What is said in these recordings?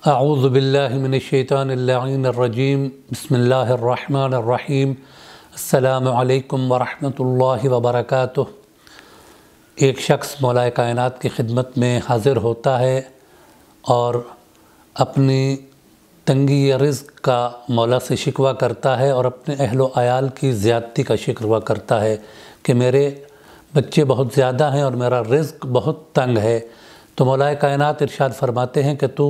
اعوذ باللہ من الشیطان اللعین الرجیم بسم اللہ الرحمن الرحیم السلام علیکم ورحمۃ اللہ وبرکاتہ۔ ایک شخص مولا کائنات کی خدمت میں حاضر ہوتا ہے اور اپنی تنگی رزق کا مولا سے شکوہ کرتا ہے اور اپنے اہل و عیال کی زیادتی کا شکوہ کرتا ہے کہ میرے بچے بہت زیادہ ہیں اور میرا رزق بہت تنگ ہے۔ تو مولا کائنات ارشاد فرماتے ہیں کہ تو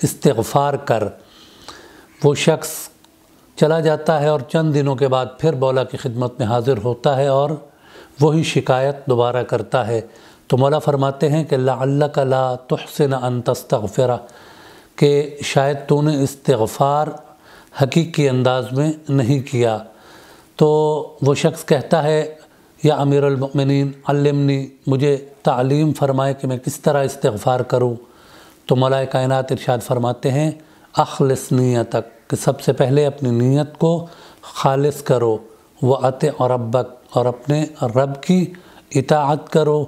استغفار کر۔ وہ شخص چلا جاتا ہے اور چند دنوں کے بعد پھر مولا کی خدمت میں حاضر ہوتا ہے اور وہی شکایت دوبارہ کرتا ہے۔ تو مولا فرماتے ہیں کہ لعلک لا تحسن ان تستغفر، کہ شاید تو نے استغفار حقیقی انداز میں نہیں کیا۔ تو وہ شخص کہتا ہے یا امیر المؤمنین علمنی، مجھے تعلیم فرمائے کہ میں کس طرح استغفار کروں۔ تو مولا کائنات ارشاد فرماتے ہیں اخلص نیتک، کہ سب سے پہلے اپنی نیت کو خالص کرو، وَأَطِعْ رَبَّكَ، اور اپنے رب کی اطاعت کرو،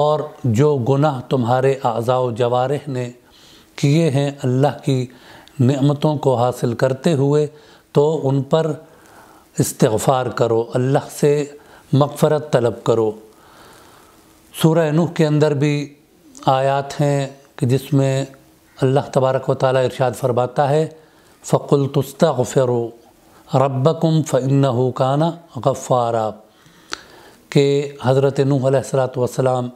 اور جو گناہ تمہارے اعضاء و جوارح نے کیے ہیں اللہ کی نعمتوں کو حاصل کرتے ہوئے، تو ان پر استغفار کرو، اللہ سے مغفرت طلب کرو۔ سورہ نوح کے اندر بھی آیات ہیں کہ جس میں اللہ تبارک و تعالیٰ ارشاد فرماتا ہے فَقُلْتُ اسْتَغْفِرُوا رَبَّكُمْ فَإِنَّهُ كَانَ غَفَّارًا، کہ حضرت نوح علیہ السلام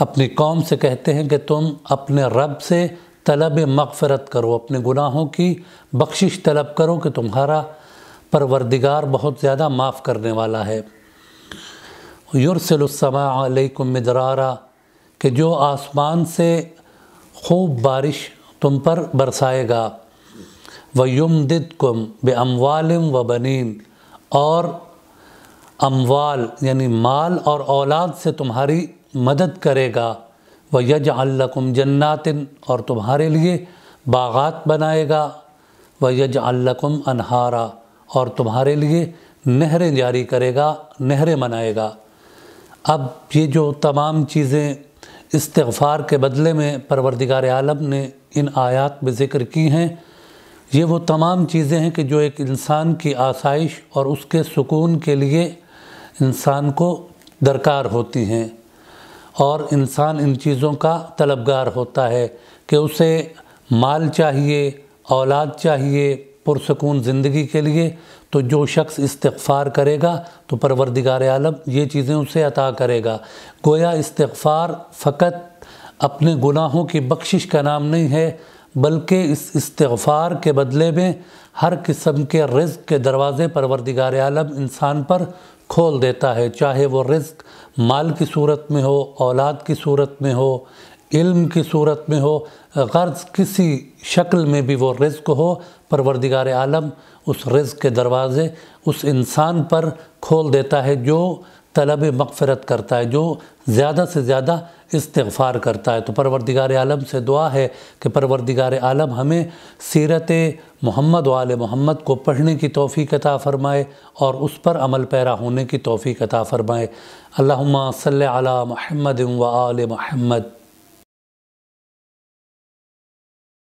اپنی قوم سے کہتے ہیں کہ تم اپنے رب سے طلب مغفرت کرو، اپنے گناہوں کی بخشش طلب کرو کہ تمہارا پروردگار بہت زیادہ معاف کرنے والا ہے۔ يُرْسِلُ السَّمَاءَ عَلَيْكُمْ مِدْرَارًا، کہ جو آسمان سے خوب بارش تم پر برسائے گا، وَيُمْدِدْكُمْ بِأَمْوَالٍ وَبَنِينَ، اور اموال یعنی مال اور اولاد سے تمہاری مدد کرے گا، وَيَجْعَلْ لَكُمْ جَنَّاتٍ، اور تمہارے لیے باغات بنائے گا، وَيَجْعَلْ لَكُمْ أَنْهَارًا، اور تمہارے لیے نہریں جاری کرے گا، نہریں بنائے گا۔ اب یہ جو تمام چیزیں استغفار کے بدلے میں پروردگار عالم نے ان آیات میں ذکر کی ہیں، یہ وہ تمام چیزیں ہیں کہ جو ایک انسان کی آسائش اور اس کے سکون کے لیے انسان کو درکار ہوتی ہیں، اور انسان ان چیزوں کا طلبگار ہوتا ہے کہ اسے مال چاہیے، اولاد چاہیے پرسکون زندگی کے لیے، تو جو شخص استغفار کرے گا تو پروردگار عالم یہ چیزیں اسے عطا کرے گا۔ گویا استغفار فقط اپنے گناہوں کی بخشش کا نام نہیں ہے، بلکہ اس استغفار کے بدلے میں ہر قسم کے رزق کے دروازے پروردگار عالم انسان پر کھول دیتا ہے، چاہے وہ رزق مال کی صورت میں ہو، اولاد کی صورت میں ہو، علم کی صورت میں ہو، غرض کسی شکل میں بھی وہ رزق ہو، پروردگار عالم اس رزق کے دروازے اس انسان پر کھول دیتا ہے جو طلب مغفرت کرتا ہے، جو زیادہ سے زیادہ استغفار کرتا ہے۔ تو پروردگار عالم سے دعا ہے کہ پروردگار عالم ہمیں سیرت محمد و آل محمد کو پڑھنے کی توفیق عطا فرمائے اور اس پر عمل پیرا ہونے کی توفیق عطا فرمائے۔ اللہم صلی علی محمد و آل محمد۔